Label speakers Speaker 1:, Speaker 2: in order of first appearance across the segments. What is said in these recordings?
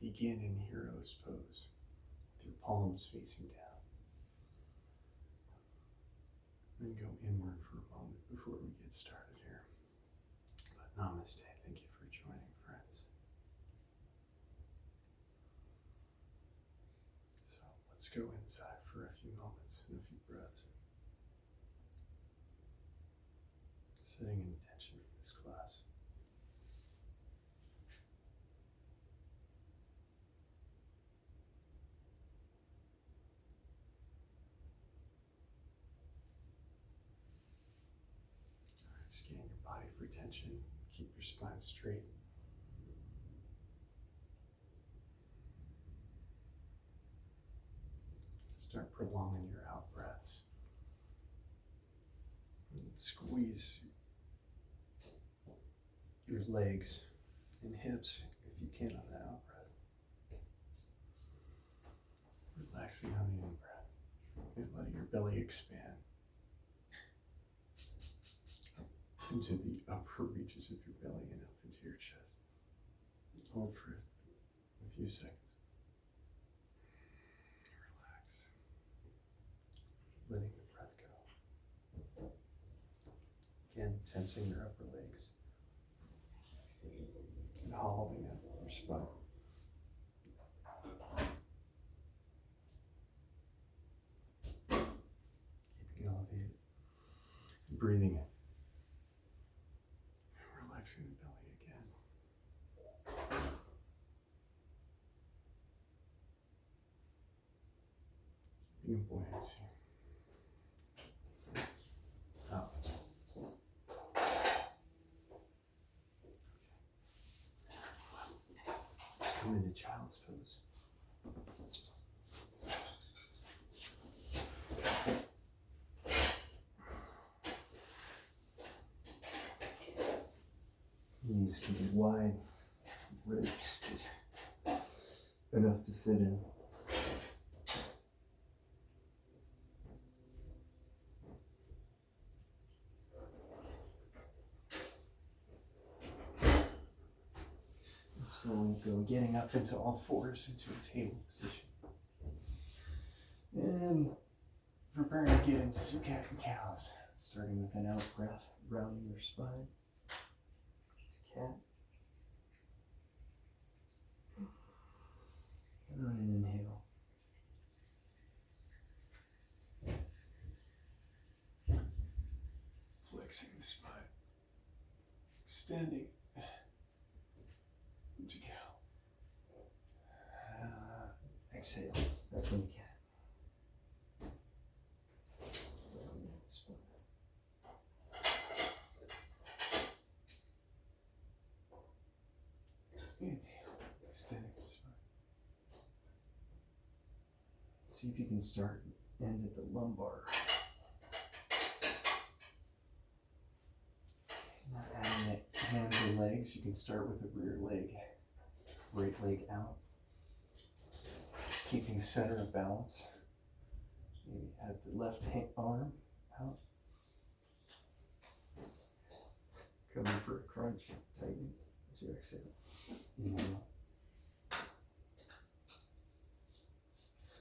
Speaker 1: begin in hero's pose, with your palms facing down. Then go inward for a moment before we get started here. But namaste. Thank you for joining, friends. So let's go inside for a few moments and a few breaths. Setting an intention for this class. Scan your body for tension. Keep your spine straight. Start prolonging your out breaths. And squeeze your legs and hips if you can on that out breath. Relaxing on the in breath and letting your belly expand into the upper reaches of your belly and up into your chest. Hold for a few seconds. Relax. Letting the breath go. Again, tensing your upper legs and hollowing out your spine. Keeping elevated. Breathing in. Relaxing the belly again. Keeping buoyancy. Out. Let's come into child's pose. Knees can be wide, ribs just enough to fit in. And slowly go getting up into all fours into a table position. And preparing to get into some cat and cows, starting with an out breath, rounding your spine. Cat. And on an inhale. Flexing the spine. Extending into cow. Exhale. Back into cat. Rounding the spine. Inhale, extending the spine. See if you can start and end at the lumbar. Not adding it hands or legs, you can start with the rear leg. Right leg out. Keeping center of balance. Maybe add the left arm out. Coming for a crunch, tighten as you exhale. Inhale.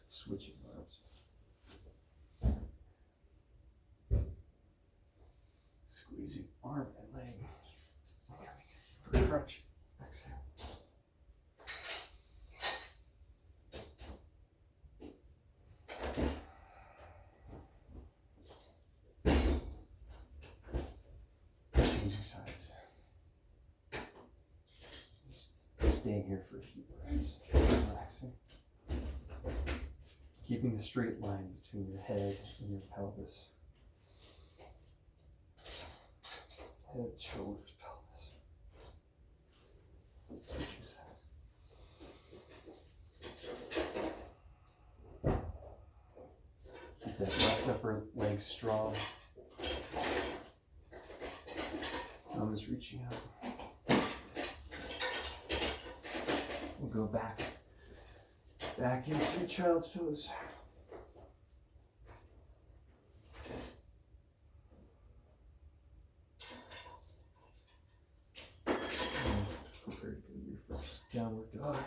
Speaker 1: Switching arms. Squeezing arm and leg. For a crunch. Exhale. Changing sides. Staying here for a few breaths. Relaxing. Keeping the straight line between your head and your pelvis. Head, shoulders, pelvis. Switching sides. Keep that left upper leg strong. Thumb is reaching out. We'll go back into child's pose. Prepare to go to your first downward dog.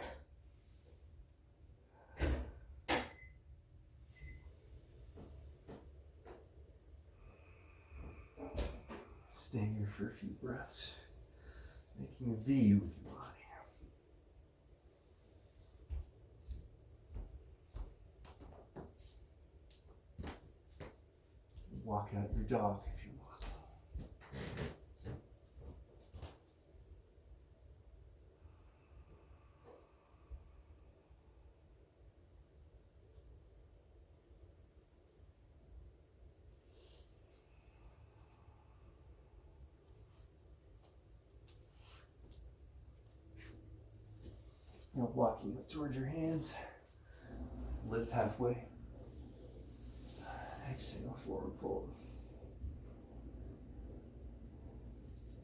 Speaker 1: Staying here for a few breaths, making a V with your body. Walk out your dog if you want. Now walking up towards your hands, lift halfway. Exhale, forward fold.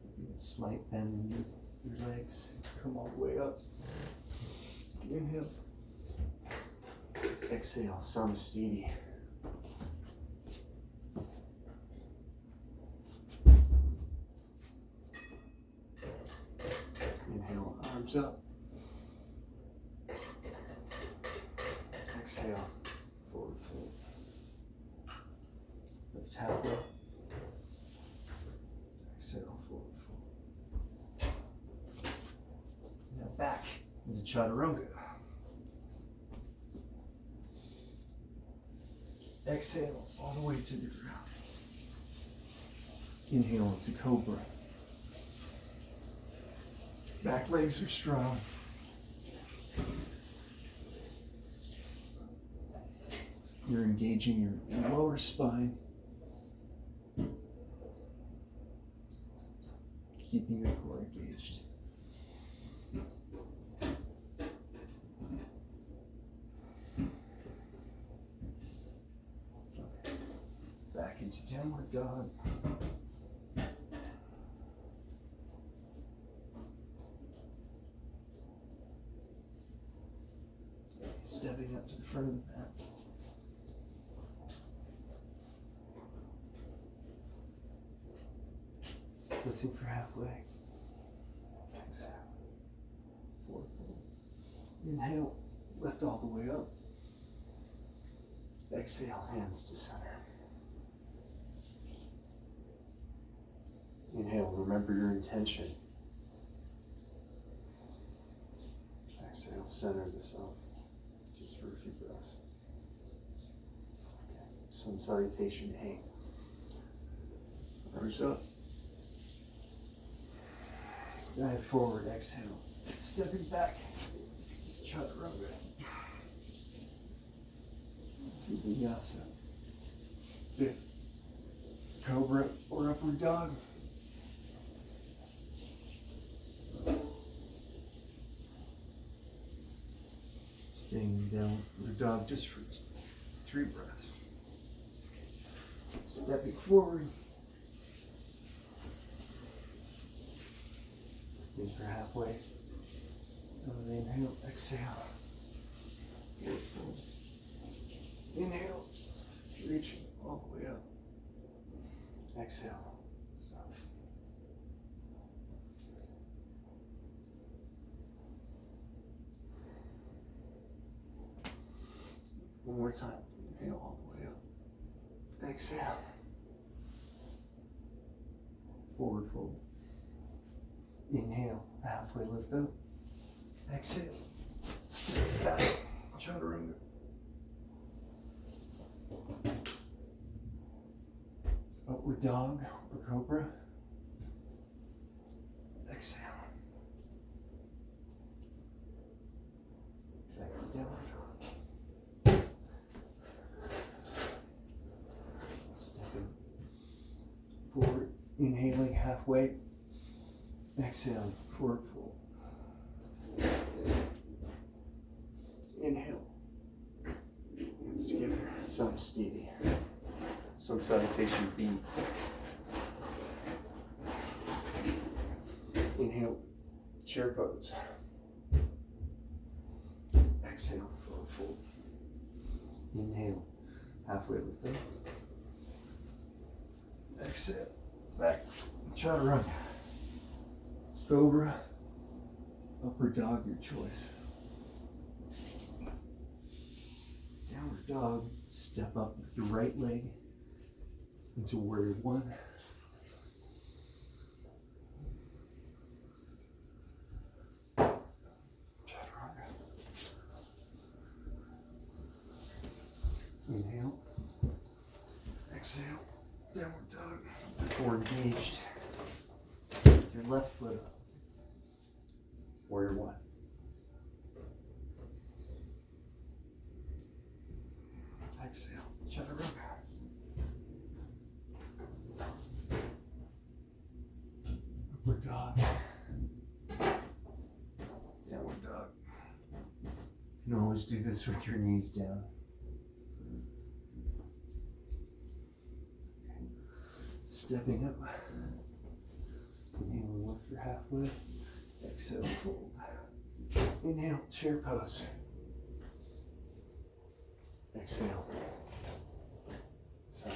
Speaker 1: Maybe a slight bend in your legs. Come all the way up. Inhale. Exhale, Samastiti. Inhale, arms up. Exhale, forward fold. Lift halfway. Exhale, forward fold. Now back into Chaturanga. Exhale all the way to the ground. Inhale into Cobra. Back legs are strong. You're engaging your lower spine. Keeping your core engaged. Okay. Back into downward dog. Stepping up to the front of the mat. Lifting for halfway. Exhale. Forward fold. Inhale, lift all the way up. Exhale, hands to center. Inhale, remember your intention. Exhale, center the self. Just for a few breaths. Okay. Sun salutation, hang. Arms up. Dive forward, exhale. Stepping back. It's Chaturanga. To Vinyasa. Dip. Cobra or upward dog. Staying down for the dog just for 3 breaths. Stepping forward. Lifting for halfway. Inhale, exhale. Forward fold. Inhale, reaching all the way up. Exhale, Samastiti. One more time. Inhale all the way up. Exhale. Forward fold. Inhale, halfway lift up. Exhale. Step back. Chaturanga. Upward dog or cobra. Exhale. Back to downward dog. Stepping forward, inhaling halfway. Exhale, forward fold. Inhale. Hands together, Samastiti. Sun salutation B. Inhale, chair pose. Exhale, forward fold. Inhale, halfway lift up. Exhale, back, Chaturanga. Cobra, upward dog, your choice. Downward dog, step up with your right leg into warrior 1. left foot up. Warrior one. Exhale, chaturanga. Upward dog. Downward dog. You can always do this with your knees down. Okay. Stepping up. Inhale, lift for halfway. Exhale, fold. Inhale, chair pose. Exhale. Sorry.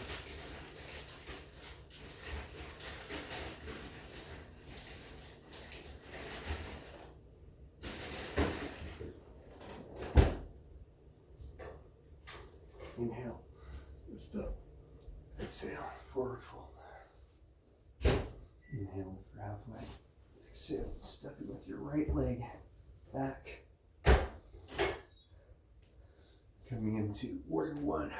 Speaker 1: Inhale, lift up. Exhale, forward fold. Inhale for halfway. Exhale, stepping with your right leg back. Coming into warrior one.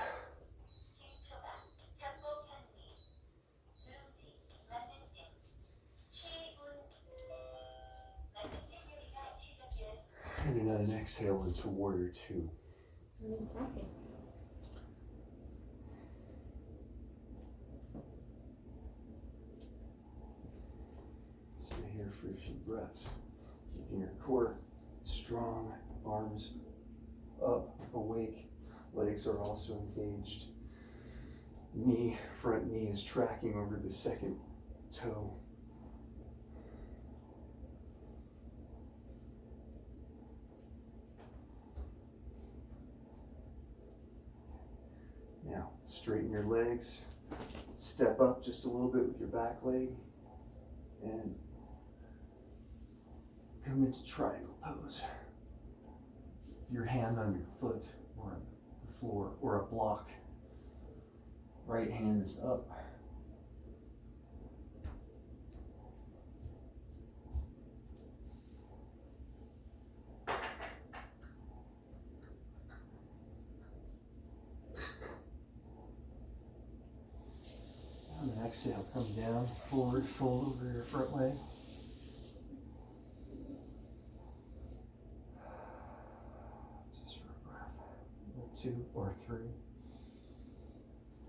Speaker 1: And another exhale into warrior two. Stay here for a few breaths. Keeping your core strong, arms up, awake. Legs are also engaged. Front knee is tracking over the second toe. Now, straighten your legs. Step up just a little bit with your back leg. And come into triangle pose. Your hand on your foot or on the floor or a block. Right hand is up. On the exhale, come down, forward, fold over your front leg. Two or three.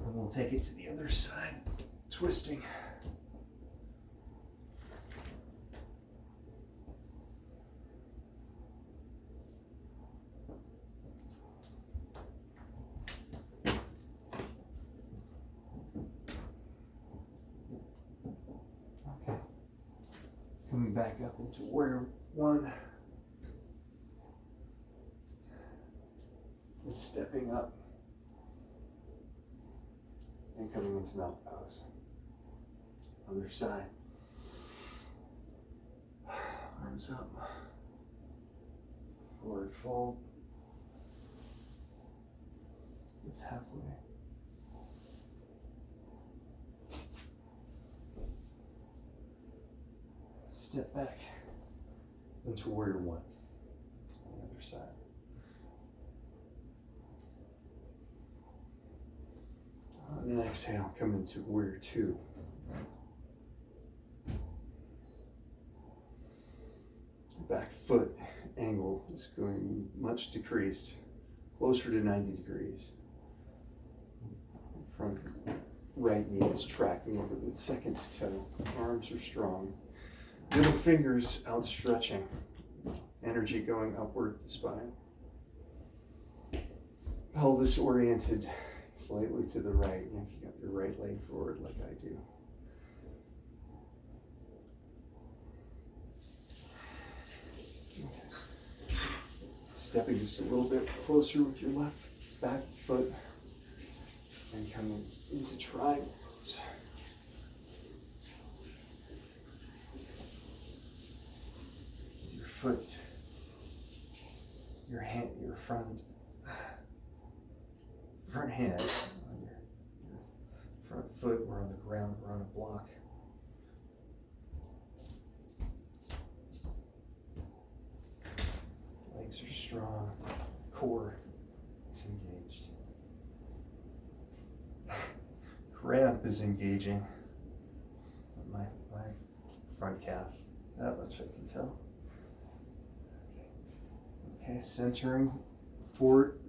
Speaker 1: And we'll take it to the other side, twisting. Okay. Coming back up into warrior one. And stepping up and coming into mountain pose. Other side. Arms up. Forward fold. Lift halfway. Step back into warrior one. On the other side. And then exhale, come into warrior two. Back foot angle is going much decreased, closer to 90 degrees. Front right knee is tracking over the second toe. Arms are strong. Middle fingers outstretching. Energy going upward the spine. Pelvis oriented slightly to the right, and if you got your right leg forward like I do. Okay. Stepping just a little bit closer with your left back foot and coming into triangles. Your foot, your hand, your front hand on your front foot or on the ground or on a block. Legs are strong, core is engaged. Cramp is engaging. My front calf. That much I can tell. Okay, centering, forward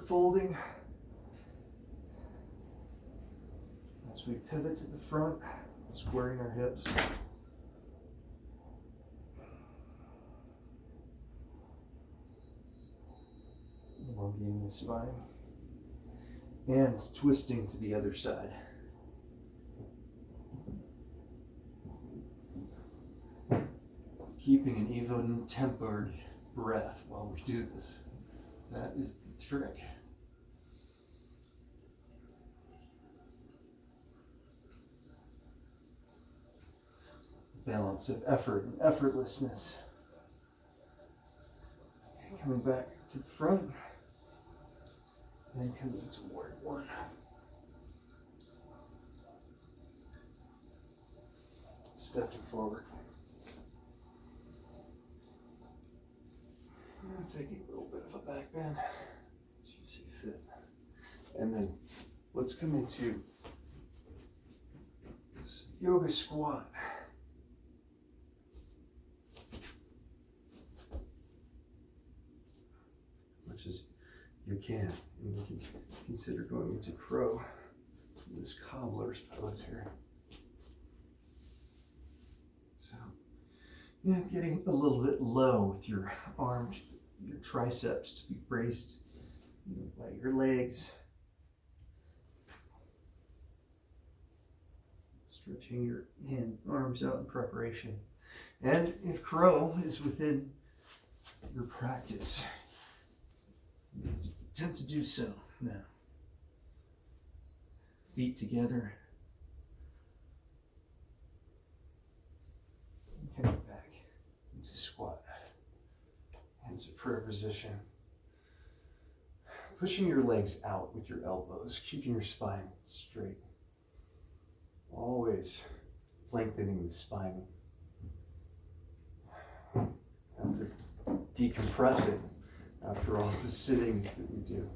Speaker 1: folding. As we pivot to the front, squaring our hips. Elongating the spine. And twisting to the other side. Keeping an even tempered breath while we do this. That is the trick. Balance of effort and effortlessness. Okay, coming back to the front. And coming toward one. Stepping forward. And taking a little bit of a back bend as you see fit. And then let's come into yoga squat. Much as you can. And you can consider going into crow, this cobbler's pose here. So, yeah, getting a little bit low with your arms, your triceps to be braced by your legs. Stretching your arms out in preparation. And if crow is within your practice, attempt to do so now. Feet together. And coming back into squat. Hands at prayer position. Pushing your legs out with your elbows, keeping your spine straight. Always lengthening the spine. And to decompress it after all the sitting that we do.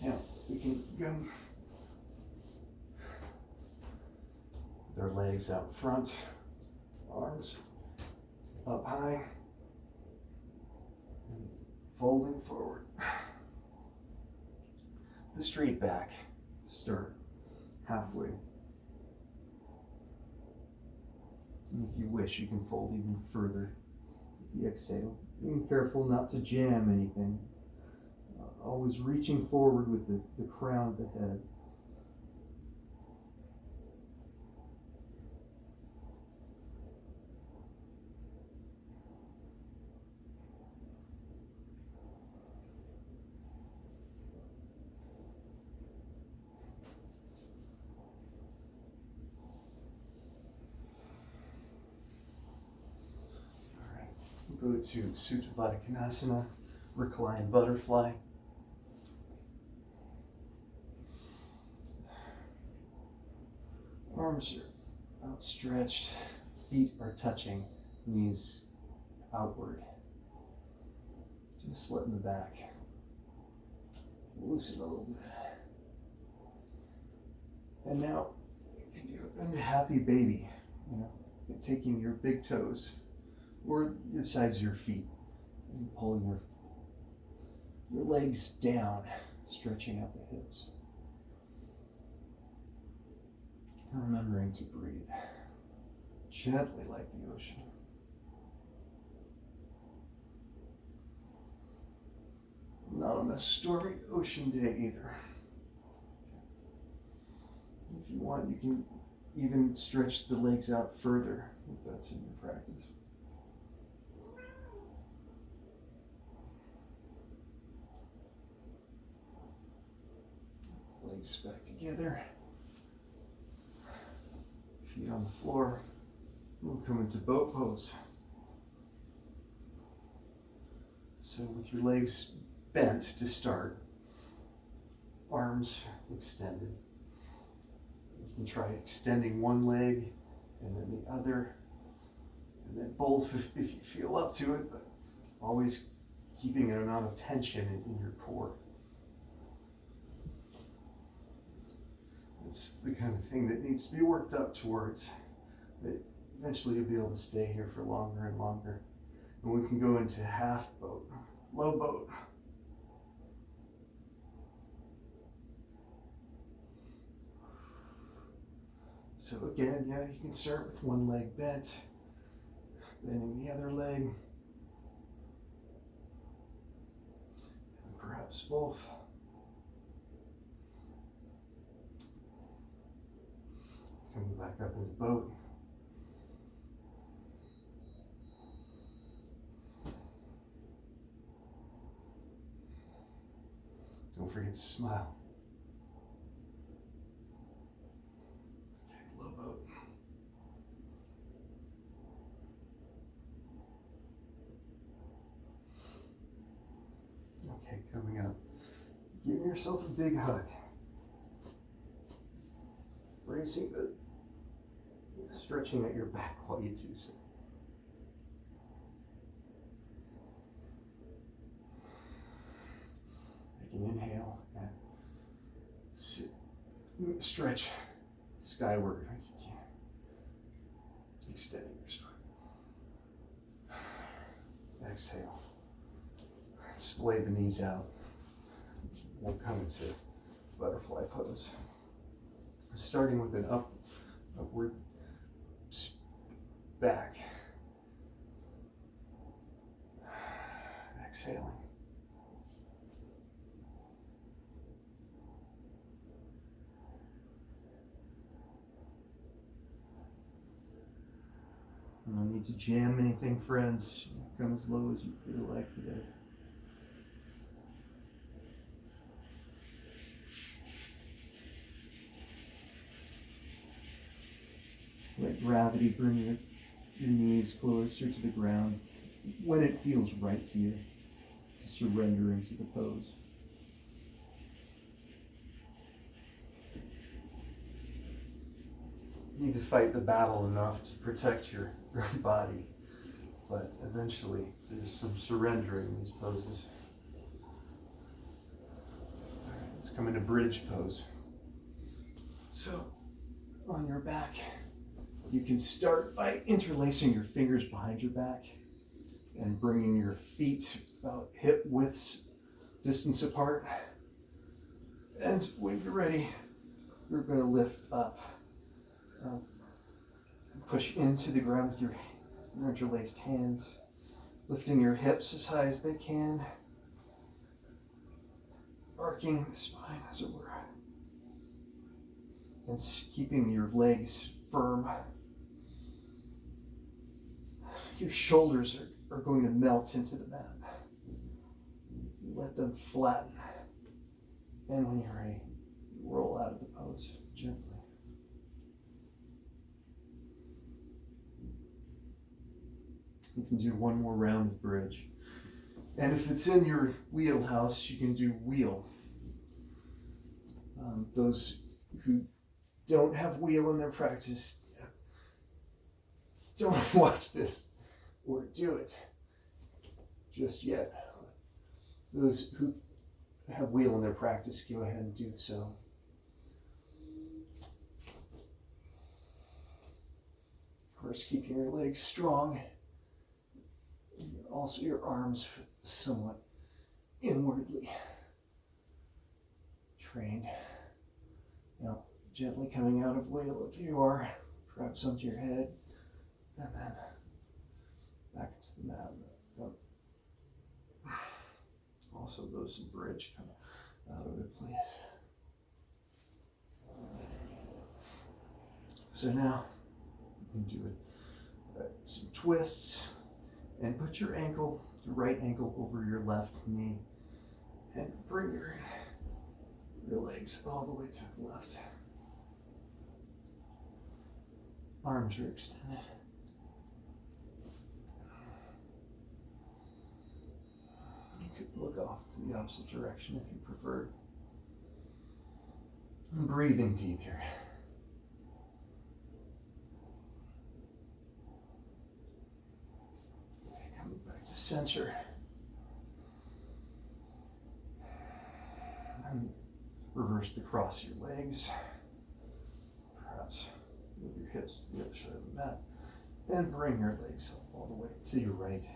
Speaker 1: Now, we can go with our legs out front, arms up high, and folding forward. The straight back, start halfway. And if you wish, you can fold even further with the exhale. Being careful not to jam anything. Always reaching forward with the crown of the head. Go to Suta Badakanasana, Recline Butterfly. Arms are outstretched, feet are touching, knees outward. Just letting the back loosen a little bit. And now you can do a happy baby, taking your big toes or the sides of your feet and pulling your legs down, stretching out the hips. And remembering to breathe gently like the ocean. Not on a stormy ocean day either. If you want, you can even stretch the legs out further if that's in your practice. Legs back together. Feet on the floor. We'll come into boat pose. So with your legs bent to start, arms extended. You can try extending one leg and then the other, And then both if you feel up to it, but always keeping an amount of tension in your core. It's the kind of thing that needs to be worked up towards. That eventually you'll be able to stay here for longer and longer. And we can go into half boat, low boat. So again, yeah, you can start with one leg bent, bending the other leg, and perhaps both. Coming back up into boat. Don't forget to smile. Okay, low boat. Okay, coming up. Give yourself a big hug. Stretching at your back while you do so. Take an inhale and stretch skyward if you can. Extending your spine. Exhale. Splay the knees out. We'll come into butterfly pose. Starting with an upward back. Exhaling. No need to jam anything, friends. Come as low as you feel like today. Let gravity bring your knees closer to the ground when it feels right to you to surrender into the pose. You need to fight the battle enough to protect your body, but eventually there's some surrender in these poses. All right, let's come into bridge pose. So, on your back, you can start by interlacing your fingers behind your back and bringing your feet about hip widths distance apart. And when you're ready, you're going to lift up. Push into the ground with your interlaced hands, lifting your hips as high as they can, arcing the spine as it were, and keeping your legs firm. Your shoulders are going to melt into the mat. Let them flatten. And when you're ready, roll out of the pose gently. You can do one more round of bridge. And if it's in your wheelhouse, you can do wheel. Those who don't have wheel in their practice, don't watch this or do it just yet. Those who have wheel in their practice, go ahead and do so. Of course, keeping your legs strong. Also your arms somewhat inwardly trained. Now, gently coming out of wheel if you are, perhaps onto your head, and then back into the mat. Also those in bridge, come out of it, please. So now, you can do some twists. And put your right ankle over your left knee and bring your legs all the way to the left. Arms are extended. You could look off to the opposite direction if you prefer. And breathing deep here. center. And reverse the cross of your legs. Perhaps move your hips to the other side of the mat. And bring your legs up all the way to your right,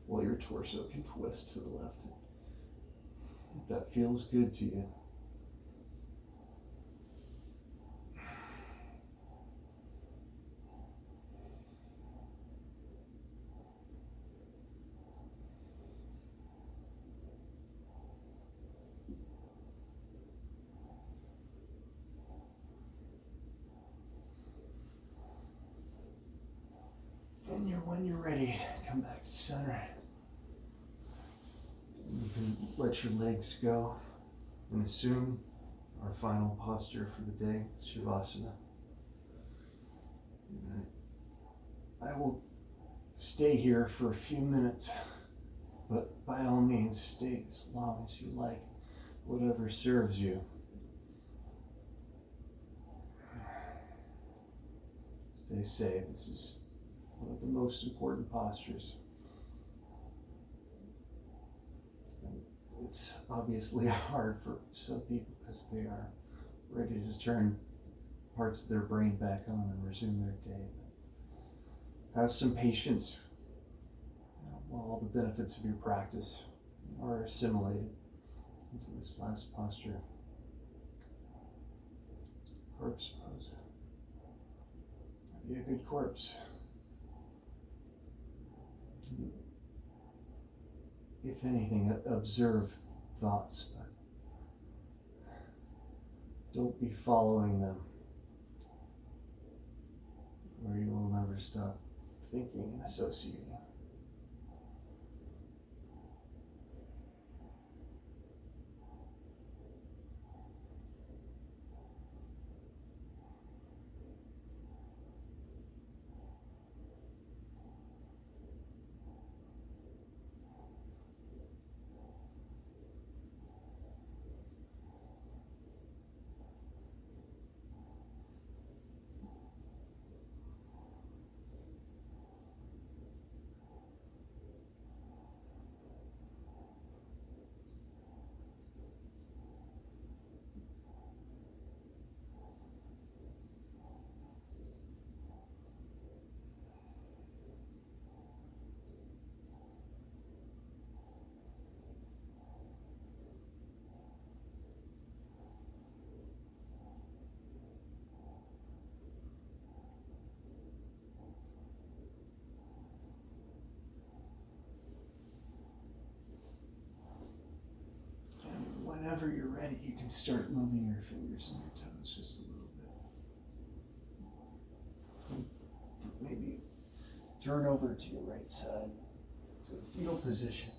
Speaker 1: while your torso can twist to the left. If that feels good to you. When you're ready, come back to center. You can let your legs go and assume our final posture for the day, Shavasana. I will stay here for a few minutes, but by all means, stay as long as you like, whatever serves you. As they say, this is one of the most important postures. And it's obviously hard for some people because they are ready to turn parts of their brain back on and resume their day. But have some patience while all the benefits of your practice are assimilated into this last posture. Corpse pose. Be a good corpse. If anything, observe thoughts, but don't be following them, or you will never stop thinking and associating. Whenever you're ready, you can start moving your fingers and your toes just a little bit. Maybe turn over to your right side to a fetal position.